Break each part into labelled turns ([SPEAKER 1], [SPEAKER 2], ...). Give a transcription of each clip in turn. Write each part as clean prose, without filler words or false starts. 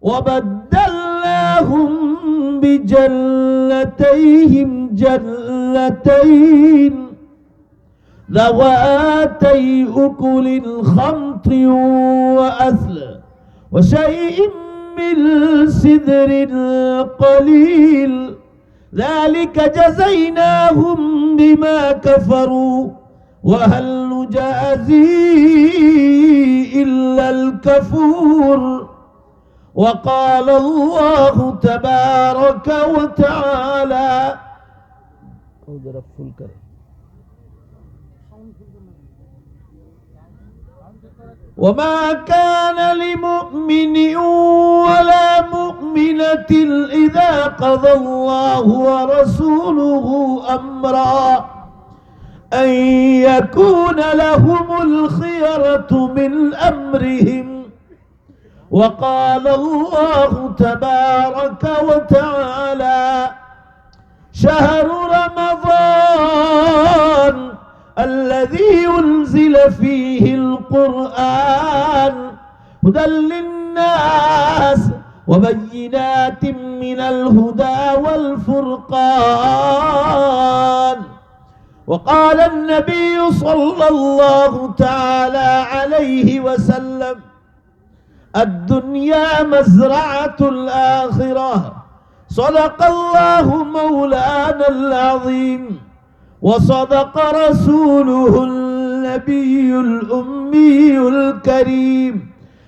[SPEAKER 1] وبدلناهم بجنتيهم جنتين ذواتي أكل خمط وأثل وشيء من سدر قليل ذلك جزيناهم بما كفروا وهل نجازي إلا الكفور وقال الله تبارك وتعالى وما كان لمؤمن ولا مؤمنة إذا قضى الله ورسوله أمرا أن يكون لهم الخيرة من أمرهم وقال الله تبارك وتعالى شهر رمضان الذي أنزل فيه القرآن هدى للناس وبينات من الهدى والفرقان وقال النبي صلى الله تعالى عليه وسلم الدنيا مزرعة الآخرة صدق الله مولانا العظيم وصدق رسوله النبي الأمي الكريم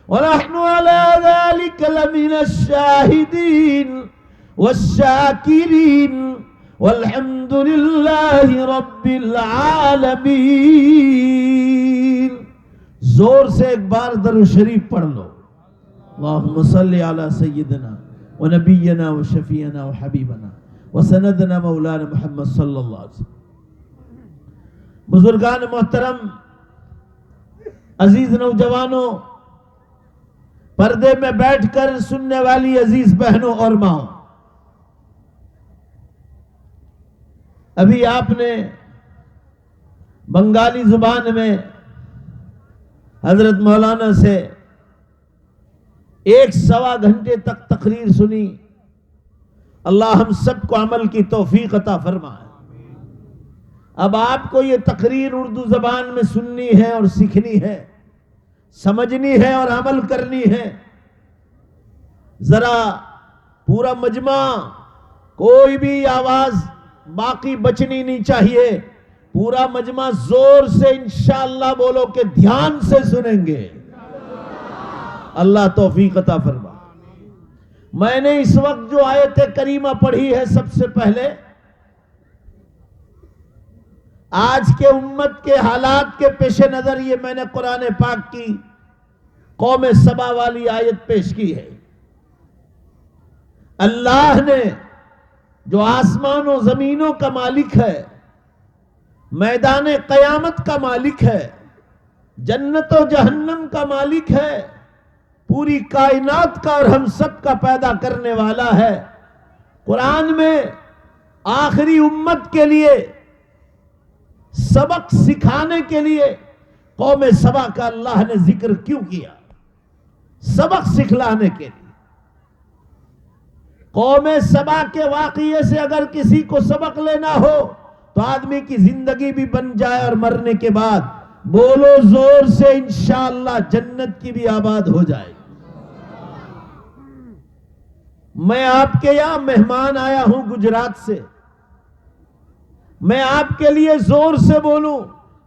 [SPEAKER 1] ونحن على ذلك لمن الشاهدين والشاكرين والحمد لله رب العالمين. زور سے ایک بار درود شریف پڑھ لو. اللہم صلی علی سیدنا و نبینا و شفیعنا و حبیبنا و سندنا مولانا محمد صلی اللہ علیہ وسلم. بزرگان محترم، عزیز نوجوانوں، پردے میں بیٹھ کر سننے والی عزیز بہنوں اور ماؤں، ابھی آپ نے بنگالی زبان میں حضرت مولانا سے 1.25 گھنٹے تک تقریر سنی. اللہ ہم سب کو عمل کی توفیق عطا فرمائے. اب آپ کو یہ تقریر اردو زبان میں سننی ہے اور سیکھنی ہے، سمجھنی ہے اور عمل کرنی ہے. ذرا پورا مجمع، کوئی بھی آواز باقی بچنی نہیں چاہیے. پورا مجمع زور سے انشاءاللہ بولو کہ دھیان سے سنیں گے. اللہ توفیق عطا فرما. میں نے اس وقت جو آیت کریمہ پڑھی ہے، سب سے پہلے آج کے امت کے حالات کے پیش نظر یہ میں نے قرآن پاک کی قوم سبا والی آیت پیش کی ہے. اللہ نے جو آسمان و زمینوں کا مالک ہے، میدان قیامت کا مالک ہے، جنت و جہنم کا مالک ہے، پوری کائنات کا اور ہم سب کا پیدا کرنے والا ہے، قرآن میں آخری امت کے لیے سبق سکھانے کے لیے قوم سبا کا اللہ نے ذکر کیوں کیا؟ سبق سکھلانے کے لیے. قوم سبا کے واقعے سے اگر کسی کو سبق لینا ہو تو آدمی کی زندگی بھی بن جائے اور مرنے کے بعد بولو زور سے انشاءاللہ جنت کی بھی آباد ہو جائے. میں آپ کے یہاں مہمان آیا ہوں گجرات سے. میں آپ کے لیے زور سے بولوں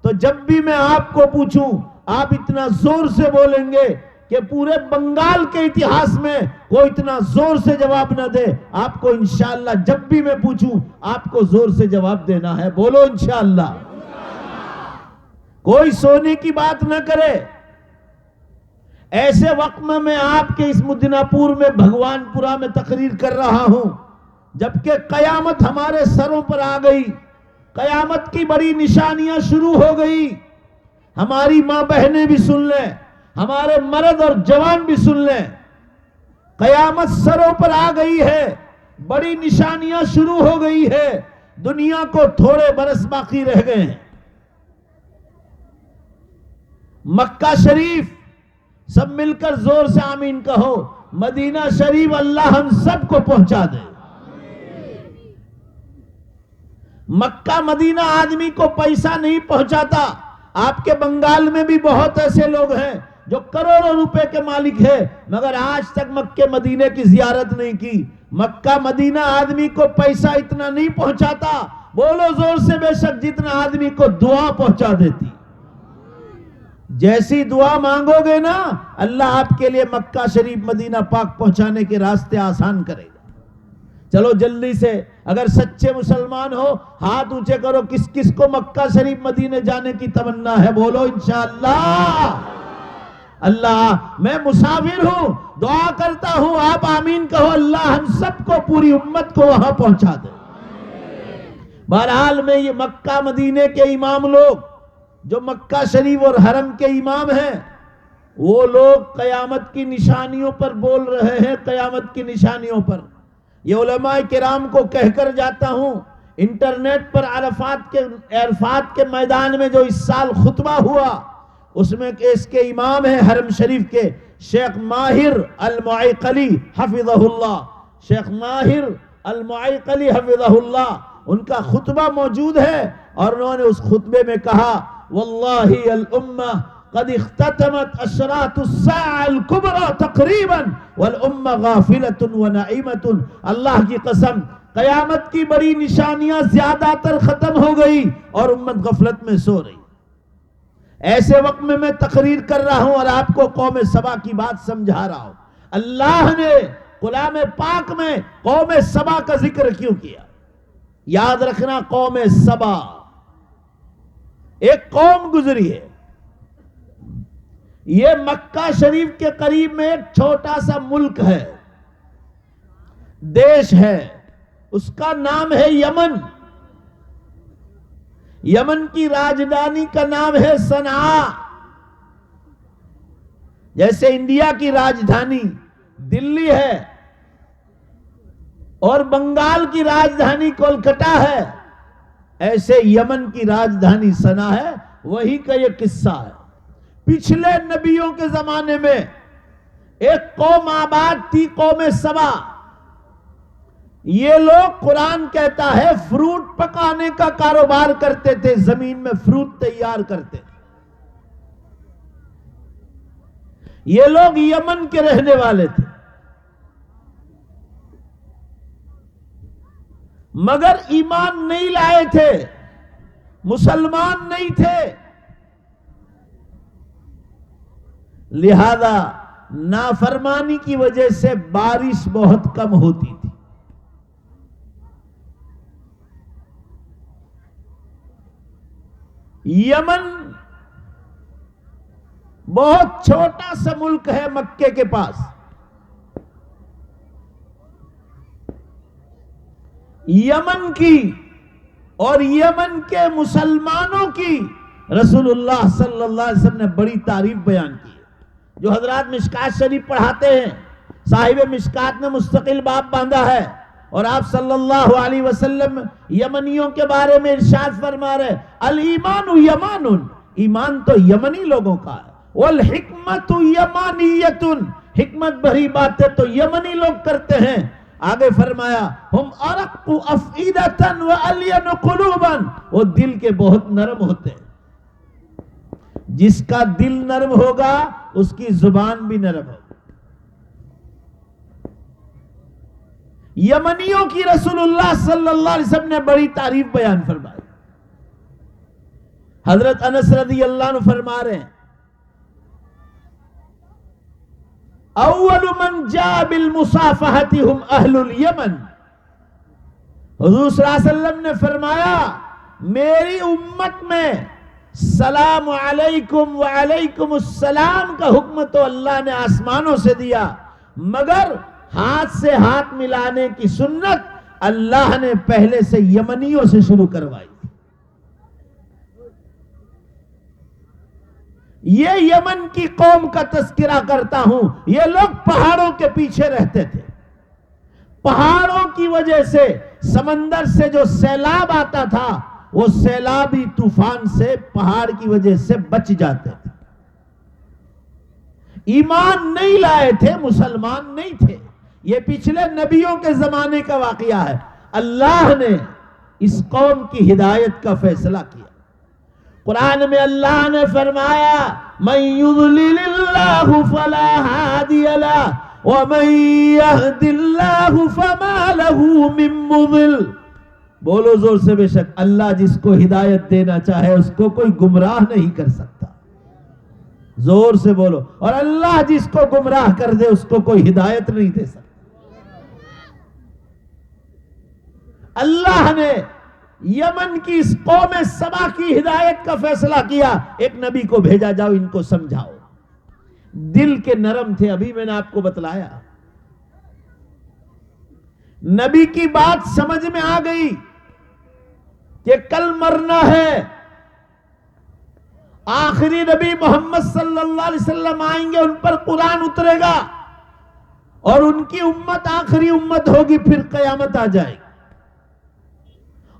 [SPEAKER 1] تو جب بھی میں آپ کو پوچھوں آپ اتنا زور سے بولیں گے کہ پورے بنگال کے اتہاس میں کوئی اتنا زور سے جواب نہ دے. آپ کو انشاءاللہ جب بھی میں پوچھوں آپ کو زور سے جواب دینا ہے. بولو انشاءاللہ. کوئی سونے کی بات نہ کرے. ایسے وقت میں آپ کے اس مدینہ پور میں بھگوان پورا میں تقریر کر رہا ہوں جبکہ قیامت ہمارے سروں پر آ گئی. قیامت کی بڑی نشانیاں شروع ہو گئی. ہماری ماں بہنیں بھی سن لیں، ہمارے مرد اور جوان بھی سن لیں. قیامت سروں پر آ گئی ہے، بڑی نشانیاں شروع ہو گئی ہے. دنیا کو تھوڑے برس باقی رہ گئے ہیں. مکہ شریف سب مل کر زور سے آمین کہو. مدینہ شریف اللہ ہم سب کو پہنچا دے۔ مکہ مدینہ آدمی کو پیسہ نہیں پہنچاتا۔ آپ کے بنگال میں بھی بہت ایسے لوگ ہیں جو کروڑوں روپے کے مالک ہیں مگر آج تک مکہ مدینے کی زیارت نہیں کی۔ مکہ مدینہ آدمی کو پیسہ اتنا نہیں پہنچاتا، بولو زور سے بے شک جتنا آدمی کو دعا پہنچا دیتی۔ جیسی دعا مانگو گے نا اللہ آپ کے لیے مکہ شریف مدینہ پاک پہنچانے کے راستے آسان کرے گا۔ چلو جلدی سے، اگر سچے مسلمان ہو ہاتھ اونچے کرو، کس کس کو مکہ شریف مدینے جانے کی تمنا ہے؟ بولو انشاءاللہ۔ اللہ میں مسافر ہوں، دعا کرتا ہوں، آپ آمین کہو، اللہ ہم سب کو پوری امت کو وہاں پہنچا دے۔ بہرحال میں یہ مکہ مدینے کے امام لوگ جو مکہ شریف اور حرم کے امام ہیں، وہ لوگ قیامت کی نشانیوں پر بول رہے ہیں، قیامت کی نشانیوں پر۔ یہ علماء کرام کو کہہ کر جاتا ہوں، انٹرنیٹ پر عرفات کے میدان میں جو اس سال خطبہ ہوا اس میں اس کے امام ہیں حرم شریف کے شیخ ماہر المعیقلی حفظہ اللہ، شیخ ماہر المعیقلی حفظہ اللہ، ان کا خطبہ موجود ہے اور انہوں نے اس خطبے میں کہا واللہ الامہ قد اختتمت اشراط الساعة الكبرى تقریبا والامہ غافلۃ ونعیمۃ، اللہ کی قسم قیامت کی بڑی نشانیاں زیادہ تر ختم ہو گئی اور امت غفلت میں سو رہی۔ ایسے وقت میں تقریر کر رہا ہوں اور آپ کو قوم سبا کی بات سمجھا رہا ہوں۔ اللہ نے کلام پاک میں قوم سبا کا ذکر کیوں کیا؟ یاد رکھنا، قوم سبا ایک قوم گزری ہے، یہ مکہ شریف کے قریب میں ایک چھوٹا سا ملک ہے، دیش ہے، اس کا نام ہے یمن۔ یمن کی راجدھانی کا نام ہے صنعاء، جیسے انڈیا کی راجدھانی دلی ہے اور بنگال کی راجدھانی کولکتہ ہے، ایسے یمن کی راجدھانی صنعاء ہے۔ وہی کا یہ قصہ ہے۔ پچھلے نبیوں کے زمانے میں ایک قوم آباد تھی، قوم سبا۔ یہ لوگ قرآن کہتا ہے فروٹ پکانے کا کاروبار کرتے تھے، زمین میں فروٹ تیار کرتے تھے۔ یہ لوگ یمن کے رہنے والے تھے مگر ایمان نہیں لائے تھے، مسلمان نہیں تھے، لہذا نافرمانی کی وجہ سے بارش بہت کم ہوتی تھی۔ یمن بہت چھوٹا سا ملک ہے مکے کے پاس۔ یمن کی اور یمن کے مسلمانوں کی رسول اللہ صلی اللہ علیہ وسلم نے بڑی تعریف بیان کی ہے۔ جو حضرات مشکات شریف پڑھاتے ہیں، صاحب مشکات نے مستقل باب باندھا ہے اور آپ صلی اللہ علیہ وسلم یمنیوں کے بارے میں ارشاد فرما رہے الایمان یمان، ایمان تو یمنی لوگوں کا ہے، والحکمت یمانیت، حکمت بھری باتیں تو یمنی لوگ کرتے ہیں۔ آگے فرمایا ہم ارق افئدۃ والین قلوبا، وہ دل کے بہت نرم ہوتے ہیں، جس کا دل نرم ہوگا اس کی زبان بھی نرم ہوگی۔ یمنیوں کی رسول اللہ صلی اللہ علیہ وسلم نے بڑی تعریف بیان فرمائی۔ حضرت انس رضی اللہ عنہ فرما رہے ہیں اول من جاء بالمصافحۃ هم اہل الیمن، حضور صلی اللہ علیہ وسلم نے فرمایا میری امت میں سلام علیکم وعلیکم السلام کا حکم تو اللہ نے آسمانوں سے دیا، مگر ہاتھ سے ہاتھ ملانے کی سنت اللہ نے پہلے سے یمنیوں سے شروع کروائی۔ یہ یمن کی قوم کا تذکرہ کرتا ہوں، یہ لوگ پہاڑوں کے پیچھے رہتے تھے، پہاڑوں کی وجہ سے سمندر سے جو سیلاب آتا تھا وہ سیلابی طوفان سے پہاڑ کی وجہ سے بچ جاتے تھے۔ ایمان نہیں لائے تھے، مسلمان نہیں تھے. یہ پچھلے نبیوں کے زمانے کا واقعہ ہے. اللہ نے اس قوم کی ہدایت کا فیصلہ کیا. قرآن میں اللہ نے فرمایا من یضلل اللہ فلا ہادی لہ ومن یہد اللہ فما لہ من مضل. بولو زور سے، بے شک اللہ جس کو ہدایت دینا چاہے اس کو کوئی گمراہ نہیں کر سکتا. زور سے بولو. اور اللہ جس کو گمراہ کر دے اس کو کوئی ہدایت نہیں دے سکتا. اللہ نے یمن کی اس قوم سبا کی ہدایت کا فیصلہ کیا. ایک نبی کو بھیجا، جاؤ ان کو سمجھاؤ. دل کے نرم تھے، ابھی میں نے آپ کو بتلایا. نبی کی بات سمجھ میں آ گئی کہ کل مرنا ہے. آخری نبی محمد صلی اللہ علیہ وسلم آئیں گے، ان پر قرآن اترے گا اور ان کی امت آخری امت ہوگی، پھر قیامت آ جائے گی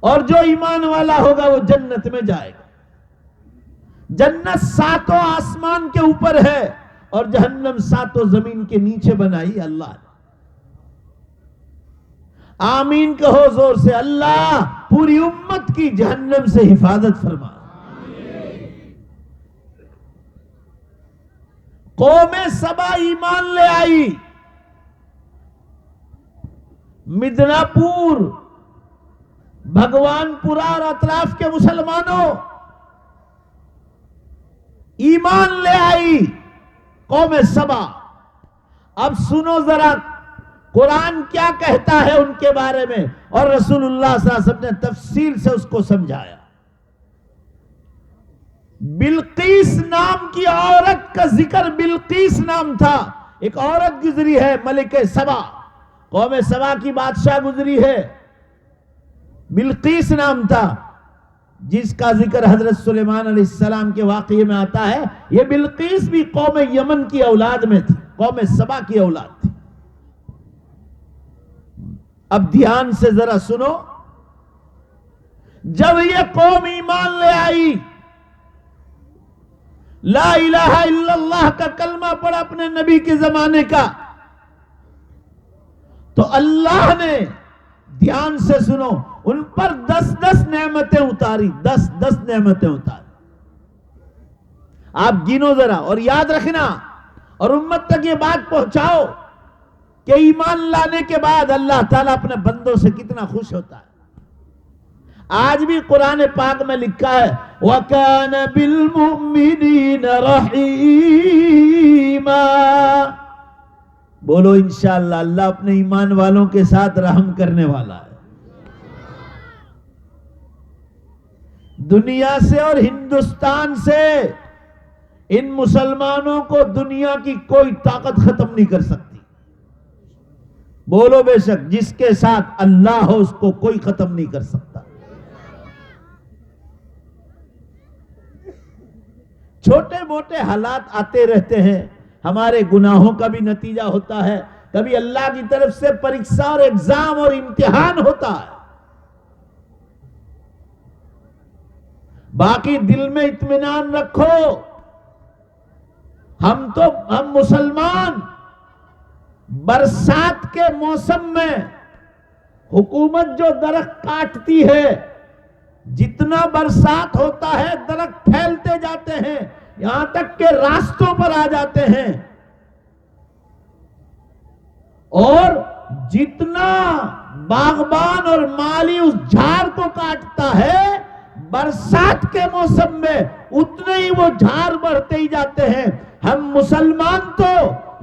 [SPEAKER 1] اور جو ایمان والا ہوگا وہ جنت میں جائے گا. جنت 7 آسمان کے اوپر ہے اور جہنم 7 زمین کے نیچے بنائی اللہ نے. آمین کہو زور سے. اللہ پوری امت کی جہنم سے حفاظت فرما. قوم سبا ایمان لے آئی. مدناپور، بھگوان پورا اور اطراف کے مسلمانوں ایمان لے آئی قوم سبا. اب سنو ذرا قرآن کیا کہتا ہے ان کے بارے میں، اور رسول اللہ صلی اللہ علیہ وسلم نے تفصیل سے اس کو سمجھایا. بلقیس نام کی عورت کا ذکر، بلقیس نام تھا. ایک عورت گزری ہے ملکہ سبا، قوم سبا کی بادشاہ گزری ہے. بلقیس نام تھا، جس کا ذکر حضرت سلیمان علیہ السلام کے واقعے میں آتا ہے. یہ بلقیس بھی قوم یمن کی اولاد میں تھی، قوم سبا کی اولاد تھی. اب دھیان سے ذرا سنو. جب یہ قوم ایمان لے آئی، لا الہ الا اللہ کا کلمہ پڑھا اپنے نبی کے زمانے کا، تو اللہ نے، دھیان سے سنو، ان پر 10 نعمتیں اتاری. 10 نعمتیں اتاری. آپ گنو ذرا اور یاد رکھنا اور امت تک یہ بات پہنچاؤ کہ ایمان لانے کے بعد اللہ تعالیٰ اپنے بندوں سے کتنا خوش ہوتا ہے. آج بھی قرآن پاک میں لکھا ہے وَكَانَ بِالْمُؤْمِنِينَ رَحِيمًا. بولو انشاءاللہ اللہ اپنے ایمان والوں کے ساتھ رحم کرنے والا ہے. دنیا سے اور ہندوستان سے ان مسلمانوں کو دنیا کی کوئی طاقت ختم نہیں کر سکتی. بولو بے شک جس کے ساتھ اللہ ہو اس کو کوئی ختم نہیں کر سکتا. چھوٹے موٹے حالات آتے رہتے ہیں، ہمارے گناہوں کا بھی نتیجہ ہوتا ہے. کبھی اللہ کی طرف سے پریکشا اور ایگزام اور امتحان ہوتا ہے. باقی دل میں اطمینان رکھو، ہم مسلمان برسات کے موسم میں حکومت جو درخت کاٹتی ہے، جتنا برسات ہوتا ہے درخت پھیلتے جاتے ہیں، یہاں تک کہ راستوں پر آ جاتے ہیں، اور جتنا باغبان اور مالی اس جھاڑ کو کاٹتا ہے، برسات کے موسم میں اتنے ہی وہ جھاڑ بڑھتے ہی جاتے ہیں. ہم مسلمان تو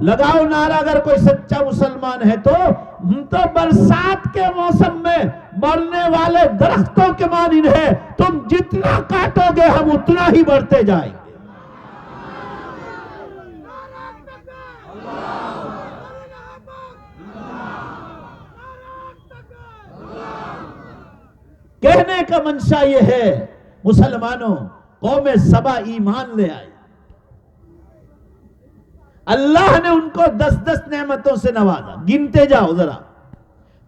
[SPEAKER 1] لگاؤ نعرہ اگر کوئی سچا مسلمان ہے تو ہم تو برسات کے موسم میں بڑھنے والے درختوں کے مانند ہے. تم جتنا کاٹو گے ہم اتنا ہی بڑھتے جائیں گے. کہنے کا منشا یہ ہے مسلمانوں، قوم سبا ایمان لے آئی. اللہ نے ان کو 10 نعمتوں سے نوازا. گنتے جاؤ ذرا.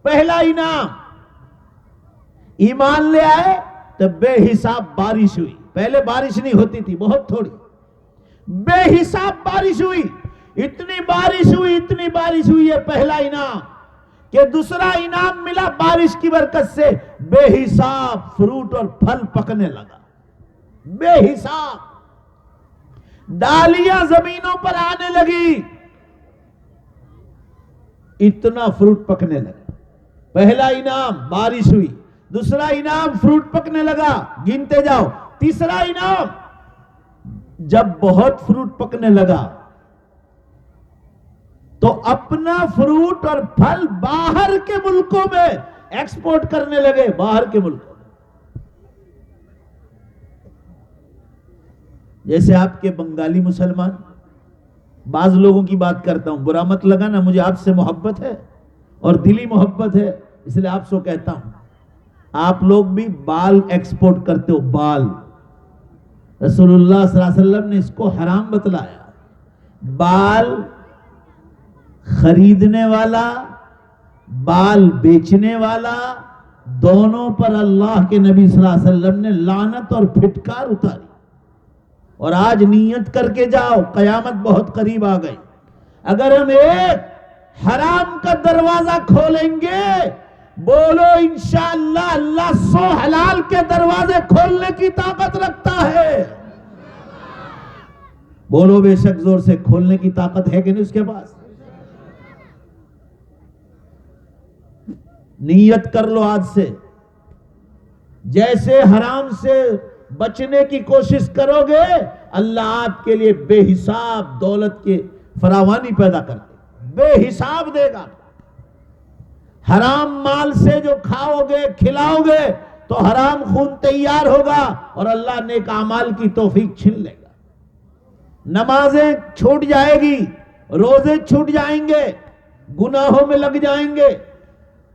[SPEAKER 1] پہلا انعام، ایمان لے آئے تو بے حساب بارش ہوئی. پہلے بارش نہیں ہوتی تھی، بہت تھوڑی. بے حساب بارش ہوئی. اتنی بارش ہوئی، یہ پہلا انعام، کہ دوسرا انعام ملا بارش کی برکت سے بے حساب فروٹ اور پھل پکنے لگا، بے حساب ڈالیاں زمینوں پر آنے لگی، اتنا فروٹ پکنے لگا۔ پہلا انعام بارش ہوئی، دوسرا انعام فروٹ پکنے لگا، گنتے جاؤ، تیسرا انعام جب بہت فروٹ پکنے لگا تو اپنا فروٹ اور پھل باہر کے ملکوں میں ایکسپورٹ کرنے لگے، باہر کے ملکوں میں۔ جیسے آپ کے بنگالی مسلمان، بعض لوگوں کی بات کرتا ہوں، برا مت لگانا، مجھے آپ سے محبت ہے اور دلی محبت ہے، اس لیے آپ سے کہتا ہوں، آپ لوگ بھی بال ایکسپورٹ کرتے ہو، بال۔ رسول اللہ صلی اللہ علیہ وسلم نے اس کو حرام بتلایا۔ بال خریدنے والا، بال بیچنے والا، دونوں پر اللہ کے نبی صلی اللہ علیہ وسلم نے لعنت اور پھٹکار اتاری۔ اور آج نیت کر کے جاؤ، قیامت بہت قریب آ گئی، اگر ہم ایک حرام کا دروازہ کھولیں گے، بولو انشاءاللہ اللہ 100 حلال کے دروازے کھولنے کی طاقت رکھتا ہے۔ بولو بے شک زور سے، کھولنے کی طاقت ہے کہ نہیں اس کے پاس؟ نیت کر لو آج سے، جیسے حرام سے بچنے کی کوشش کرو گے، اللہ آپ کے لیے بے حساب دولت کی فراوانی پیدا کر دے، بے حساب دے گا۔ حرام مال سے جو کھاؤ گے، کھلاؤ گے تو حرام خون تیار ہوگا اور اللہ نیک اعمال کی توفیق چھین لے گا۔ نمازیں چھوٹ جائے گی، روزے چھوٹ جائیں گے، گناہوں میں لگ جائیں گے۔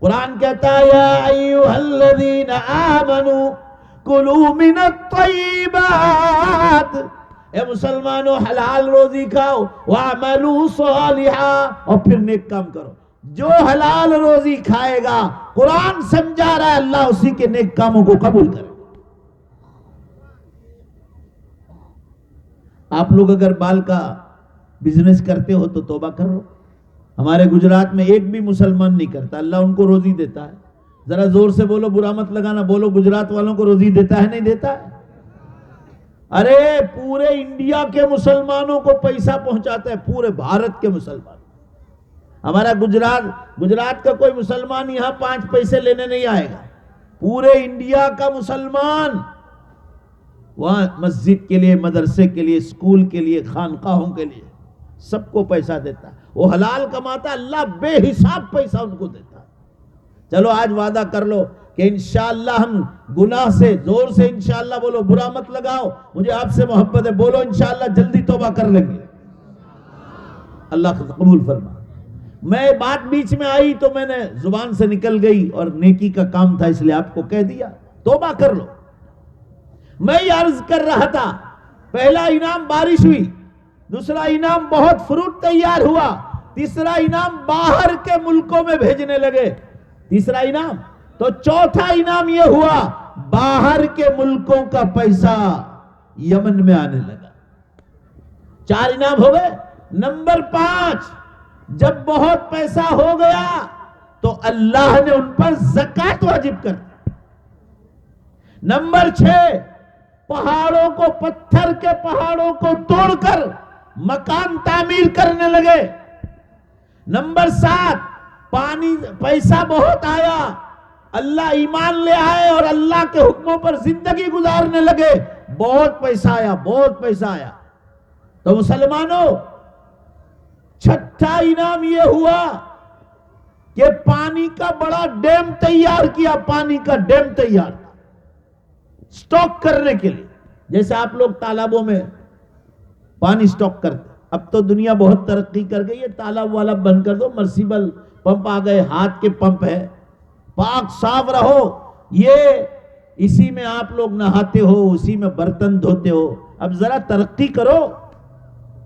[SPEAKER 1] قرآن کہتا ہے یا ایھا الذین آمنوا کلوا من الطیبات، اے مسلمانوں حلال روزی کھاؤ، واعملوا صالحا، اور پھر نیک کام کرو۔ جو حلال روزی کھائے گا، قرآن سمجھا رہا ہے، اللہ اسی کے نیک کاموں کو قبول کرے۔ آپ لوگ اگر بال کا بزنس کرتے ہو تو توبہ کرو۔ ہمارے گجرات میں ایک بھی مسلمان نہیں کرتا، اللہ ان کو روزی دیتا ہے۔ ذرا زور سے بولو، برا مت لگانا، بولو گجرات والوں کو روزی دیتا ہے نہیں دیتا ہے؟ ارے پورے انڈیا کے مسلمانوں کو پیسہ پہنچاتا ہے، پورے بھارت کے مسلمان۔ ہمارا گجرات کا کوئی مسلمان یہاں 5 پیسے لینے نہیں آئے گا، پورے انڈیا کا مسلمان وہاں مسجد کے لیے، مدرسے کے لیے، اسکول کے لیے، خانقاہوں کے لیے سب کو پیسہ دیتا ہے۔ وہ حلال کماتا، اللہ بے حساب پیسہ ان کو دیتا ہے۔ چلو آج وعدہ کر لو کہ انشاءاللہ ہم گناہ سے، زور سے انشاءاللہ بولو، برا مت لگاؤ، مجھے آپ سے محبت ہے، بولو انشاءاللہ جلدی توبہ کر لیں گے، اللہ قبول فرما۔ میں بات بیچ میں آئی تو میں نے زبان سے نکل گئی اور نیکی کا کام تھا، اس لیے آپ کو کہہ دیا، توبہ کر لو۔ میں یہ عرض کر رہا تھا، پہلا انعام بارش ہوئی، دوسرا انعام بہت فروٹ تیار ہوا، تیسرا انعام باہر کے ملکوں میں بھیجنے لگے، تیسرا انعام تو چوتھا انعام یہ ہوا، باہر کے ملکوں کا پیسہ یمن میں آنے لگا۔ 4 انعام ہو گئے۔ نمبر 5، جب بہت پیسہ ہو گیا تو اللہ نے ان پر زکوٰۃ واجب کر دی۔ نمبر 6، پہاڑوں کو، پتھر کے پہاڑوں کو توڑ کر مکان تعمیر کرنے لگے۔ نمبر 7، پیسہ بہت آیا، اللہ ایمان لے آئے اور اللہ کے حکموں پر زندگی گزارنے لگے، بہت پیسہ آیا، بہت پیسہ آیا۔ تو مسلمانوں، چھٹا انعام یہ ہوا کہ پانی کا بڑا ڈیم تیار کیا، پانی کا ڈیم تیار سٹاک کرنے کے لیے، جیسے آپ لوگ تالابوں میں پانی سٹاک کرتے۔ اب تو دنیا بہت ترقی کر گئی ہے، تالاب والا بند کر دو، مرسیبل پمپ آ گئے، ہاتھ کے پمپ ہے، پاک صاف رہو، یہ اسی میں آپ لوگ نہاتے ہو، اسی میں برتن دھوتے ہو۔ اب ذرا ترقی کرو،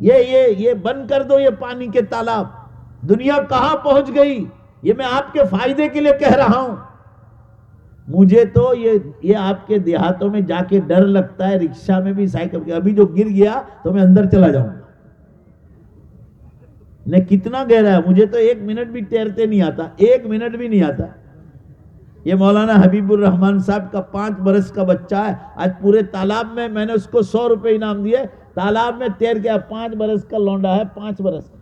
[SPEAKER 1] یہ بند کر دو، یہ پانی کے تالاب۔ دنیا کہاں پہنچ گئی، یہ میں آپ کے فائدے کے لیے کہہ رہا ہوں۔ مجھے تو یہ آپ کے دیہاتوں میں جا کے ڈر لگتا ہے، رکشہ میں بھی، سائیکل کے، ابھی جو گر گیا تو میں اندر چلا جاؤں گا۔ نے کتنا گہرا ہے، مجھے تو 1 منٹ بھی تیرتے نہیں آتا، 1 منٹ بھی نہیں آتا. یہ مولانا حبیب الرحمان صاحب کا 5 برس کا بچہ ہے، آج پورے تالاب میں نے اس کو 100 روپے انعام دیے، تالاب میں تیر گیا. 5 برس کا لونڈا ہے، 5 برس کا.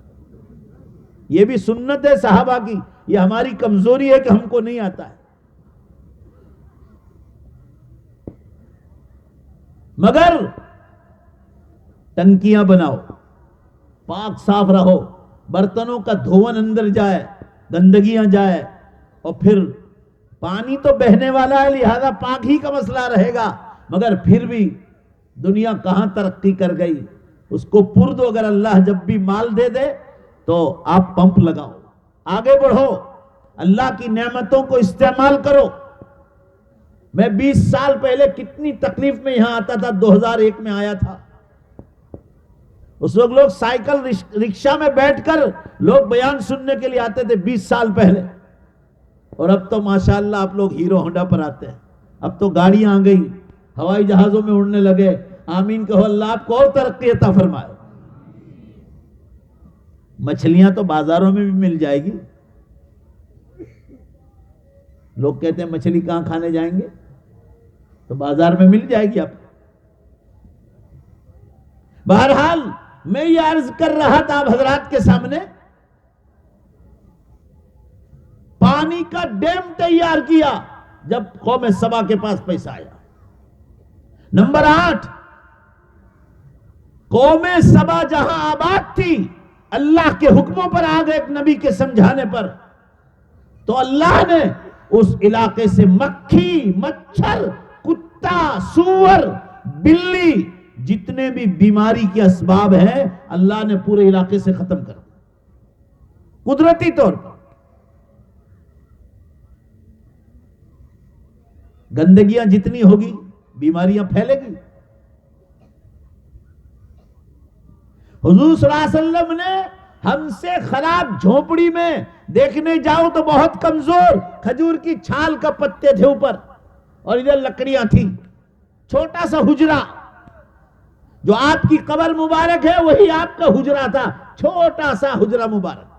[SPEAKER 1] یہ بھی سنت ہے صحابہ کی، یہ ہماری کمزوری ہے کہ ہم کو نہیں آتا ہے. مگر ٹنکیاں بناؤ، پاک صاف رہو، برتنوں کا دھون اندر جائے، گندگیاں جائے، اور پھر پانی تو بہنے والا ہے لہذا پاک ہی کا مسئلہ رہے گا. مگر پھر بھی دنیا کہاں ترقی کر گئی. اس کو پر دو، اگر اللہ جب بھی مال دے دے تو آپ پمپ لگاؤ، آگے بڑھو، اللہ کی نعمتوں کو استعمال کرو. میں 20 سال پہلے کتنی تکلیف میں یہاں آتا تھا، 2001 میں آیا تھا. اس وقت لوگ سائیکل رکشہ میں بیٹھ کر لوگ بیان سننے کے لیے آتے تھے 20 سال پہلے. اور اب تو ماشاءاللہ آپ لوگ ہیرو ہونڈا پر آتے ہیں، اب تو گاڑیاں آ گئی، ہوائی جہازوں میں اڑنے لگے. آمین کہو، اللہ آپ کو اور ترقی عطا فرمائے. مچھلیاں تو بازاروں میں بھی مل جائے گی. لوگ کہتے ہیں مچھلی کہاں کھانے جائیں گے، تو بازار میں مل جائے گی. آپ بہرحال میں یہ عرض کر رہا تھا آپ حضرات کے سامنے، پانی کا ڈیم تیار کیا جب قوم سبا کے پاس پیسہ آیا. نمبر 8، قوم سبا جہاں آباد تھی، اللہ کے حکموں پر آ گئے ایک نبی کے سمجھانے پر، تو اللہ نے اس علاقے سے مکھی، مچھر، کتا، سور، بلی، جتنے بھی بیماری کے اسباب ہیں اللہ نے پورے علاقے سے ختم کر دیا قدرتی طور پر. گندگیاں جتنی ہوگی بیماریاں پھیلے گی. حضور صلی اللہ علیہ وسلم نے ہم سے خراب جھونپڑی میں دیکھنے جاؤ تو بہت کمزور، کھجور کی چھال کا پتے تھے اوپر اور ادھر لکڑیاں تھیں، چھوٹا سا حجرہ. جو آپ کی قبر مبارک ہے وہی آپ کا حجرہ تھا، چھوٹا سا حجرہ مبارک.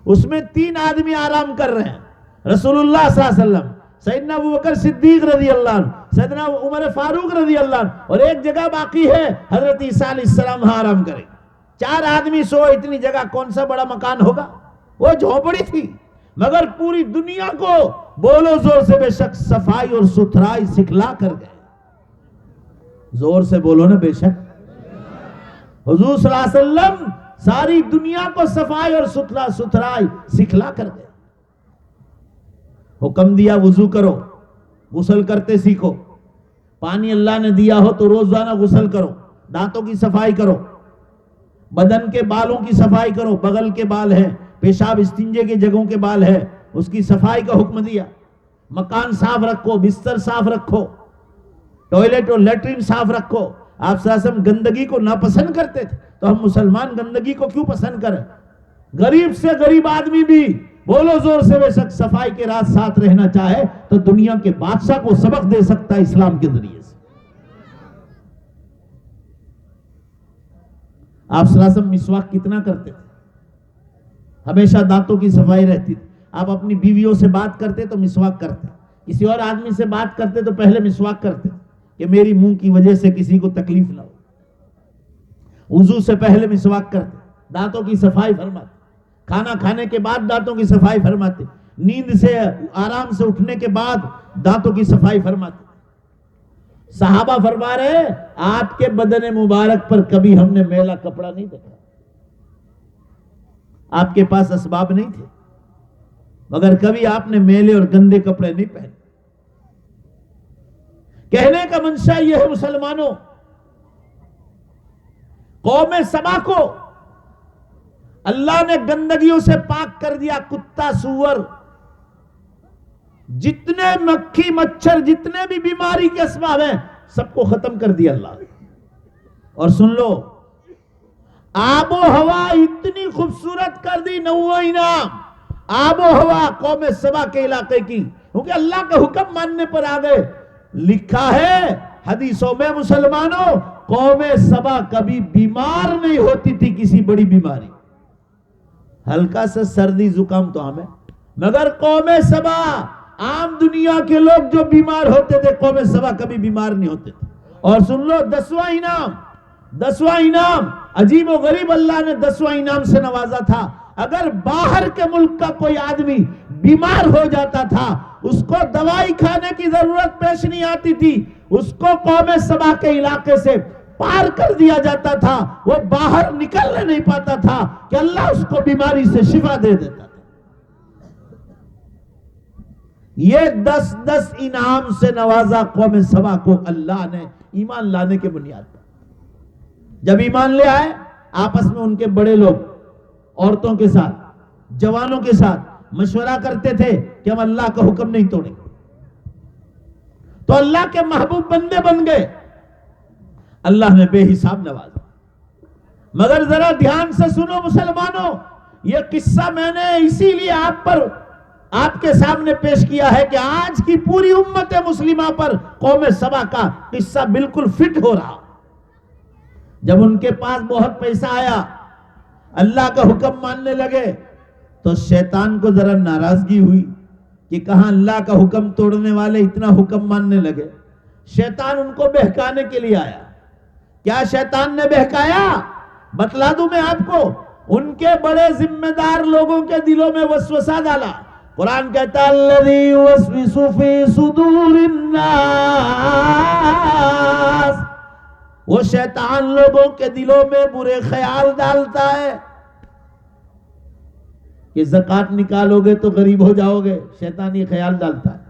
[SPEAKER 1] اس میں 3 آدمی آرام کر رہے ہیں، رسول اللہ صلی اللہ علیہ وسلم، سیدنا ابوبکر صدیق رضی اللہ عنہ، سیدنا عمر فاروق رضی اللہ عنہ، اور ایک جگہ باقی ہے حضرت عیسیٰ علیہ السلام وہاں آرام کریں. 4 آدمی سو، اتنی جگہ کون سا بڑا مکان ہوگا. وہ جھونپڑی تھی، مگر پوری دنیا کو بولو زور سے بے شک صفائی اور ستھرائی سکھلا کر گئے. زور سے بولو نا بے شک. حضور صلی اللہ علیہ وسلم ساری دنیا کو صفائی اور ستھرائی سکھلا کر گئے. حکم دیا وضو کرو، غسل کرتے سیکھو. پانی اللہ نے دیا ہو تو روزانہ غسل کرو، دانتوں کی صفائی کرو، بدن کے بالوں کی صفائی کرو، بغل کے بال ہیں، پیشاب استنجے کے جگہوں کے بال ہیں، اس کی صفائی کا حکم دیا. مکان صاف رکھو، بستر صاف رکھو، ٹوائلٹ اور لیٹرین صاف رکھو. آپ صلی اللہ علیہ وسلم گندگی کو ناپسند کرتے تھے، تو ہم مسلمان گندگی کو کیوں پسند کریں. غریب سے غریب آدمی بھی بولو زور سے بے شک صفائی کے رات ساتھ رہنا چاہے تو دنیا کے بادشاہ کو سبق دے سکتا ہے اسلام کے ذریعے سے. آپ صلی اللہ علیہ وسلم مسواک کتنا کرتے تھے، ہمیشہ دانتوں کی صفائی رہتی تھی. آپ اپنی بیویوں سے بات کرتے تو مسواک کرتے، کسی اور آدمی سے بات کرتے تو پہلے مسواک کرتے کہ میری منہ کی وجہ سے کسی کو تکلیف نہ ہو. وضو سے پہلے مسواک کرتے، دانتوں کی صفائی فرماتے، کھانا کھانے کے بعد دانتوں کی صفائی فرماتے، نیند سے آرام سے اٹھنے کے بعد دانتوں کی صفائی فرماتے. صحابہ فرما رہے آپ کے بدن مبارک پر کبھی ہم نے میلا کپڑا نہیں دیکھا. آپ کے پاس اسباب نہیں تھے مگر کبھی آپ نے میلے اور گندے کپڑے نہیں پہنے. کہنے کا منشا یہ ہے مسلمانوں، قوم سبا کو اللہ نے گندگیوں سے پاک کر دیا. کتا، سور، جتنے مکھی مچھر، جتنے بھی بیماری کے اسباب ہیں سب کو ختم کر دیا اللہ نے. اور سن لو، آب و ہوا اتنی خوبصورت کر دی، 9واں انعام آب و ہوا قوم سبا کے علاقے کی، کیونکہ اللہ کا حکم ماننے پر آ گئے. لکھا ہے حدیثوں میں مسلمانوں، قوم سبا کبھی بیمار نہیں ہوتی تھی کسی بڑی بیماری، ہلکا سا سردی زکام تو عام ہے، مگر قوم سبا، عام دنیا کے لوگ جو بیمار ہوتے تھے، قوم سبا کبھی بیمار نہیں ہوتے تھے۔ اور سن لو 10واں انعام عجیب و غریب اللہ نے 10واں انعام سے نوازا تھا۔ اگر باہر کے ملک کا کوئی آدمی بیمار ہو جاتا تھا، اس کو دوائی کھانے کی ضرورت پیش نہیں آتی تھی، اس کو قوم سبا کے علاقے سے پار کر دیا جاتا تھا، وہ باہر نکلنے نہیں پاتا تھا کہ اللہ اس کو بیماری سے شفا دے دیتا تھا۔ یہ 10 انعام سے نوازا قوم سبا کو اللہ نے ایمان لانے کے بنیاد پر۔ جب ایمان لے آئے، آپس میں ان کے بڑے لوگ عورتوں کے ساتھ، جوانوں کے ساتھ مشورہ کرتے تھے کہ ہم اللہ کا حکم نہیں توڑیں گے، تو اللہ کے محبوب بندے بن گئے، اللہ نے بے حساب نوازا۔ مگر ذرا دھیان سے سنو مسلمانوں، یہ قصہ میں نے اسی لیے آپ کے سامنے پیش کیا ہے کہ آج کی پوری امت مسلمہ پر قوم سبا کا قصہ بالکل فٹ ہو رہا۔ جب ان کے پاس بہت پیسہ آیا، اللہ کا حکم ماننے لگے، تو شیطان کو ذرا ناراضگی ہوئی کہ کہاں اللہ کا حکم توڑنے والے اتنا حکم ماننے لگے۔ شیطان ان کو بہکانے کے لیے آیا۔ کیا شیطان نے بہکایا؟ بتلا دوں میں آپ کو، ان کے بڑے ذمہ دار لوگوں کے دلوں میں وسوسہ ڈالا۔ قرآن کہتا ہے الذی یوسوس فی صدور الناس، وہ شیطان لوگوں کے دلوں میں برے خیال ڈالتا ہے کہ زکوٰۃ نکالو گے تو غریب ہو جاؤ گے، شیطان یہ خیال ڈالتا ہے۔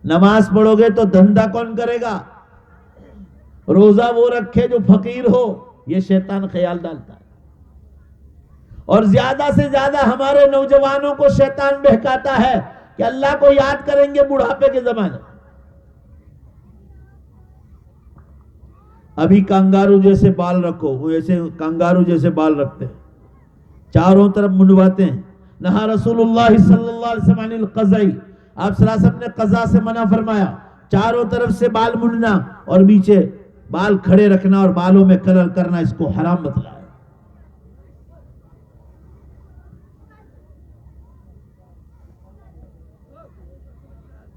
[SPEAKER 1] نماز پڑھو گے تو دھندا کون کرے گا، روزہ وہ رکھے جو فقیر ہو، یہ شیطان خیال ڈالتا ہے۔ اور زیادہ سے زیادہ ہمارے نوجوانوں کو شیطان بہکاتا ہے کہ اللہ کو یاد کریں گے بڑھاپے کے زمانے۔ ابھی کانگارو جیسے بال رکھو، وہ ایسے کانگارو جیسے بال رکھتے ہیں، چاروں طرف منڈواتے ہیں۔ نہا رسول اللہ صلی اللہ علیہ وسلم عن القضاء، آپ صلی اللہ علیہ وسلم نے قضاء سے منع فرمایا، چاروں طرف سے بال منڈنا اور نیچے بال کھڑے رکھنا اور بالوں میں کلر کرنا، اس کو حرام بتلایا۔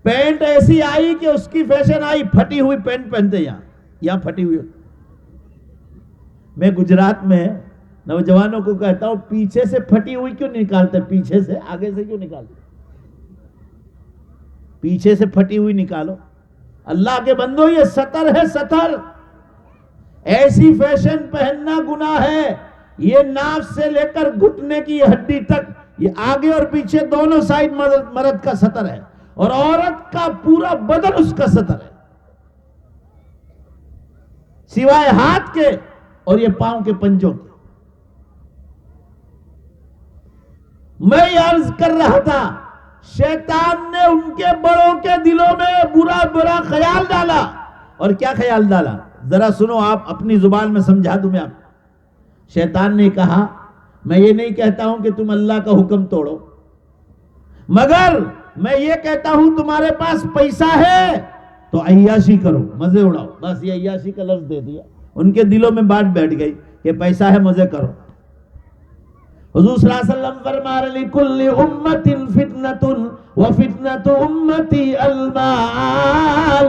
[SPEAKER 1] پینٹ ایسی آئی کہ اس کی فیشن آئی، پھٹی ہوئی پینٹ پہنتے، یہاں پھٹی ہوئی۔ میں گجرات میں نوجوانوں کو کہتا ہوں پیچھے سے پھٹی ہوئی کیوں نکالتے، پیچھے سے، آگے سے کیوں نکالتے؟ پیچھے سے پھٹی ہوئی نکالو۔ اللہ کے بندو، یہ سطر ہے، سطر۔ ایسی فیشن پہننا گناہ ہے۔ یہ ناف سے لے کر گھٹنے کی ہڈی تک، یہ آگے اور پیچھے دونوں سائڈ مرد کا سطر ہے، اور عورت کا پورا بدن اس کا سطر ہے، سوائے ہاتھ کے اور یہ پاؤں کے پنجوں کے۔ میں یہ عرض کر رہا تھا، شیطان نے ان کے بڑوں کے دلوں میں برا خیال ڈالا۔ اور کیا خیال ڈالا؟ ذرا سنو، آپ اپنی زبان میں سمجھا دوں میں آپ۔ شیطان نے کہا میں یہ نہیں کہتا ہوں کہ تم اللہ کا حکم توڑو، مگر میں یہ کہتا ہوں تمہارے پاس پیسہ ہے تو عیاشی کرو، مزے اڑاؤ۔ بس یہ عیاشی کا لفظ دے دیا، ان کے دلوں میں بات بیٹھ گئی کہ پیسہ ہے، مزے کرو۔ حضور صلی اللہ علیہ وسلم فرما رہے لِكُلِّ أُمَّةٍ فِتْنَةٌ وَفِتْنَةُ أُمَّتِي الْمَالِ،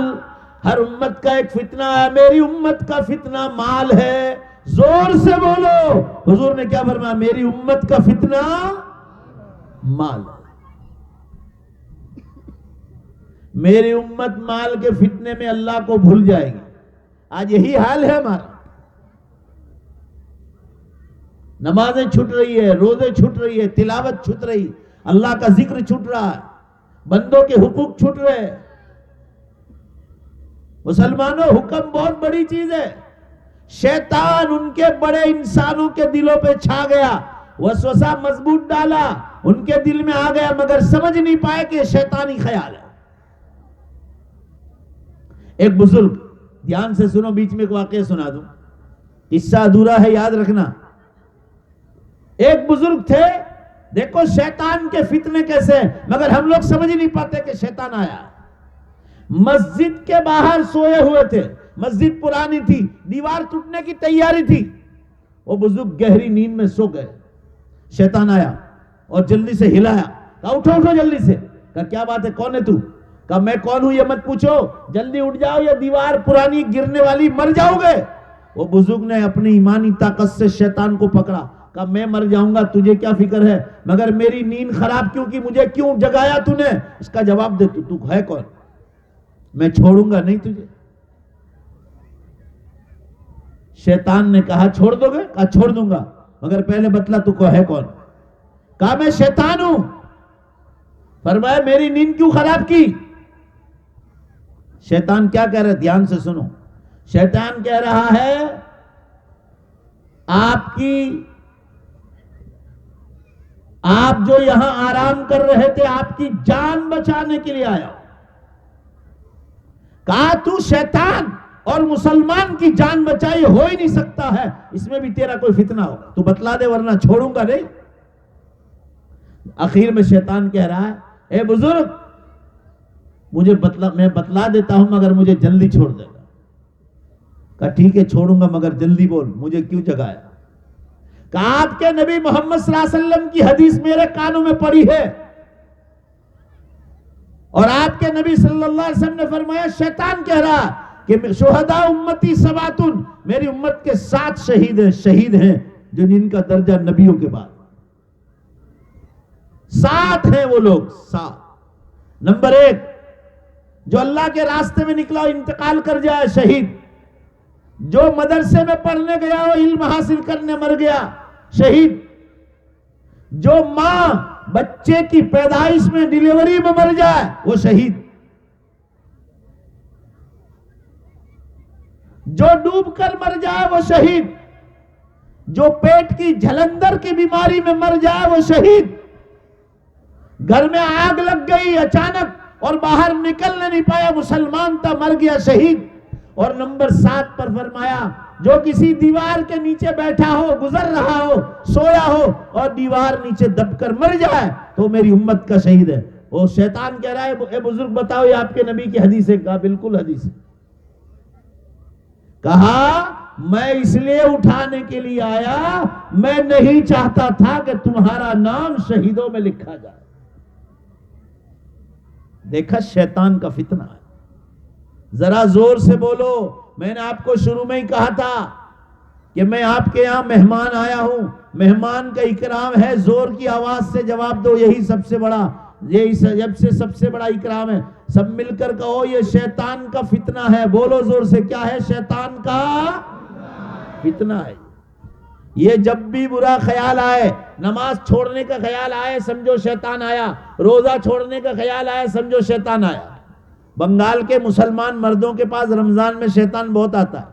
[SPEAKER 1] ہر امت کا ایک فتنہ ہے، میری امت کا فتنہ مال ہے۔ زور سے بولو، حضور نے کیا فرمایا؟ میری امت کا فتنہ مال ہے۔ میری امت مال کے فتنے میں اللہ کو بھول جائے گی۔ آج یہی حال ہے ہمارا، نمازیں چھٹ رہی ہے، روزے چھٹ رہی ہے، تلاوت چھٹ رہی، اللہ کا ذکر چھٹ رہا ہے، بندوں کے حقوق چھٹ رہے۔ مسلمانوں، حکم بہت بڑی چیز ہے۔ شیطان ان کے بڑے انسانوں کے دلوں پہ چھا گیا، وسوسہ مضبوط ڈالا، ان کے دل میں آ گیا، مگر سمجھ نہیں پائے کہ شیطانی خیال ہے۔ ایک بزرگ، دھیان سے سنو، بیچ میں ایک واقعہ سنا دوں، قصہ ادھورا ہے، یاد رکھنا۔ ایک بزرگ تھے، دیکھو شیطان کے فتنے کیسے ہیں، مگر ہم لوگ سمجھ نہیں پاتے کہ شیطان آیا۔ مسجد کے باہر سوئے ہوئے تھے، مسجد پرانی تھی، دیوار ٹوٹنے کی تیاری تھی. وہ بزرگ گہری نیند میں سو گئے. شیطان آیا اور جلدی سے ہلایا، کہا اٹھو اٹھو جلدی سے. کہا کیا بات ہے، کون ہے تو؟ کہا میں کون ہوں یہ مت پوچھو، جلدی اٹھ جاؤ، یہ دیوار پرانی گرنے والی، مر جاؤ گے. وہ بزرگ نے اپنی ایمانی طاقت سے شیطان کو پکڑا، کہا میں مر جاؤں گا، تجھے کیا فکر ہے، مگر میری نیند خراب کیوں کی، مجھے کیوں جگایا تو نے، اس کا جواب دے. تو ہے کون؟ میں چھوڑوں گا نہیں تجھے. شیطان نے کہا چھوڑ دو گے؟ کہا چھوڑ دوں گا، مگر پہلے بتلا تو کو ہے کون. کہا میں شیطان ہوں. فرمایا میری نیند کیوں خراب کی؟ شیطان کیا کہہ رہا ہے، دھیان سے سنو. شیطان کہہ رہا ہے آپ جو یہاں آرام کر رہے تھے، آپ کی جان بچانے کے لیے آیا. کہا تو شیطان اور مسلمان کی جان بچائی ہو ہی نہیں سکتا ہے، اس میں بھی تیرا کوئی فتنہ ہوگا، تو بتلا دے ورنہ چھوڑوں گا نہیں. آخر میں شیطان کہہ رہا ہے اے بزرگ میں بتلا دیتا ہوں مگر مجھے جلدی چھوڑ دے گا. کہا ٹھیک ہے چھوڑوں گا مگر جلدی بول، مجھے کیوں جگایا؟ کہا آپ کے نبی محمد صلی اللہ علیہ وسلم کی حدیث میرے کانوں میں پڑی ہے، اور آپ کے نبی صلی اللہ علیہ وسلم نے فرمایا، شیطان کہہ رہا کہ شہداء امتی سباتن، میری امت کے 7 شہید ہیں جو جن کا درجہ نبیوں کے بعد 7 ہیں. وہ لوگ 7. نمبر 1 جو اللہ کے راستے میں نکلا انتقال کر جائے، شہید. جو مدرسے میں پڑھنے گیا ہو، علم حاصل کرنے مر گیا، شہید. جو ماں بچے کی پیدائش میں ڈیلیوری میں مر جائے، وہ شہید. جو ڈوب کر مر جائے وہ شہید. جو پیٹ کی جلندر کی بیماری میں مر جائے وہ شہید. گھر میں آگ لگ گئی اچانک اور باہر نکلنے نہیں پایا، مسلمان تھا، مر گیا، شہید. اور نمبر 7 پر فرمایا جو کسی دیوار کے نیچے بیٹھا ہو، گزر رہا ہو، سویا ہو اور دیوار نیچے دب کر مر جائے تو میری امت کا شہید ہے. وہ شیطان کہہ رہا ہے اے بزرگ بتاؤ یہ آپ کے نبی کی حدیث ہے؟ کہا بالکل حدیث ہے. کہا میں اس لیے اٹھانے کے لیے آیا، میں نہیں چاہتا تھا کہ تمہارا نام شہیدوں میں لکھا جائے. دیکھا شیطان کا فتنہ ہے. ذرا زور سے بولو. میں نے آپ کو شروع میں ہی کہا تھا کہ میں آپ کے یہاں مہمان آیا ہوں، مہمان کا اکرام ہے. زور کی آواز سے جواب دو، یہی سب سے بڑا اکرام ہے. سب مل کر کہو یہ شیطان کا فتنہ ہے. بولو زور سے، کیا ہے؟ شیطان کا فتنہ ہے. یہ جب بھی برا خیال آئے، نماز چھوڑنے کا خیال آئے، سمجھو شیطان آیا. روزہ چھوڑنے کا خیال آئے، سمجھو شیطان آیا. بنگال کے مسلمان مردوں کے پاس رمضان میں شیطان بہت آتا ہے،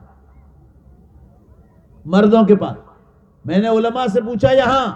[SPEAKER 1] مردوں کے پاس. میں نے علماء سے پوچھا یہاں